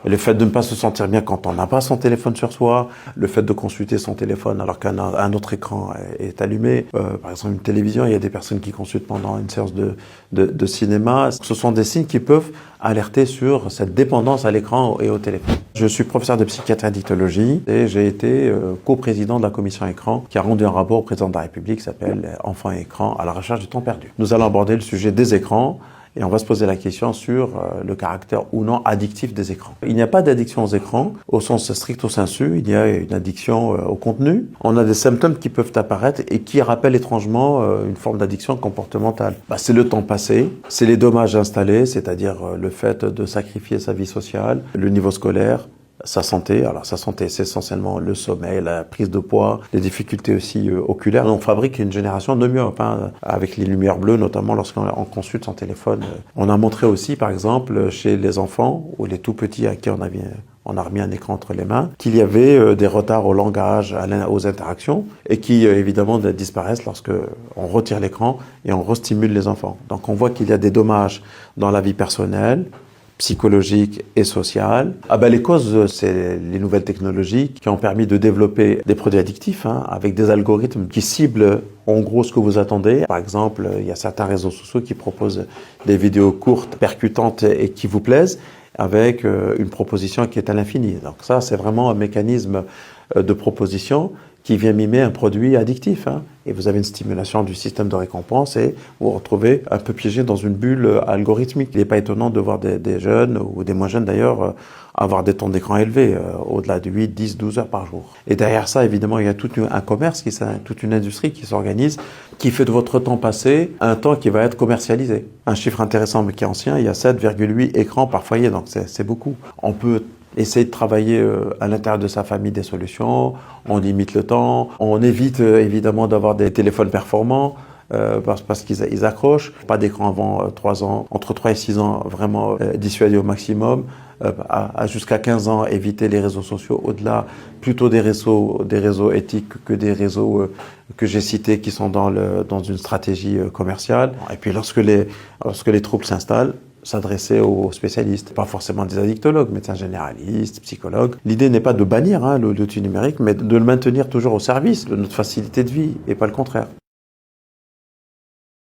Le fait de ne pas se sentir bien quand on n'a pas son téléphone sur soi, le fait de consulter son téléphone alors qu'un autre écran est allumé. Par exemple, une télévision, il y a des personnes qui consultent pendant une séance de cinéma. Ce sont des signes qui peuvent alerter sur cette dépendance à l'écran et au téléphone. Je suis professeur de psychiatrie addictologie et j'ai été coprésident de la commission écran qui a rendu un rapport au président de la République qui s'appelle Enfants et écran à la recherche du temps perdu. Nous allons aborder le sujet des écrans. Et on va se poser la question sur le caractère ou non addictif des écrans. Il n'y a pas d'addiction aux écrans au sens stricto sensu, il y a une addiction au contenu. On a des symptômes qui peuvent apparaître et qui rappellent étrangement une forme d'addiction comportementale. C'est le temps passé, c'est les dommages installés, c'est-à-dire le fait de sacrifier sa vie sociale, le niveau scolaire, sa santé. Alors sa santé, c'est essentiellement le sommeil, la prise de poids, les difficultés aussi oculaires. On fabrique une génération de myope, avec les lumières bleues, notamment lorsqu'on consulte son téléphone. On a montré aussi, par exemple, chez les enfants ou les tout petits à qui on a remis un écran entre les mains, qu'il y avait des retards au langage, aux interactions, et qui évidemment disparaissent lorsque on retire l'écran et on restimule les enfants. Donc on voit qu'il y a des dommages dans la vie personnelle, psychologique et sociale. Les causes, c'est les nouvelles technologies qui ont permis de développer des produits addictifs, avec des algorithmes qui ciblent en gros ce que vous attendez. Par exemple, il y a certains réseaux sociaux qui proposent des vidéos courtes, percutantes et qui vous plaisent, avec une proposition qui est à l'infini. Donc ça, c'est vraiment un mécanisme de proposition qui vient mimer un produit addictif. Et vous avez une stimulation du système de récompense et vous vous retrouvez un peu piégé dans une bulle algorithmique. Il n'est pas étonnant de voir des jeunes, ou des moins jeunes d'ailleurs, avoir des temps d'écran élevés, au-delà de 8, 10, 12 heures par jour. Et derrière ça, évidemment, il y a tout un commerce, toute une industrie qui s'organise, qui fait de votre temps passé un temps qui va être commercialisé. Un chiffre intéressant mais qui est ancien, il y a 7,8 écrans par foyer, donc c'est beaucoup. On peut essayer de travailler à l'intérieur de sa famille des solutions, on limite le temps, on évite évidemment d'avoir des téléphones performants parce qu'ils accrochent. Pas d'écran avant 3 ans, entre 3 et 6 ans, vraiment dissuader au maximum. Jusqu'à 15 ans, éviter les réseaux sociaux. Au-delà, plutôt des réseaux éthiques que des réseaux que j'ai cités qui sont dans une stratégie commerciale. Et puis lorsque les troubles s'installent, s'adresser aux spécialistes, pas forcément des addictologues, médecins généralistes, psychologues. L'idée n'est pas de bannir l'outil numérique, mais de le maintenir toujours au service de notre facilité de vie, et pas le contraire.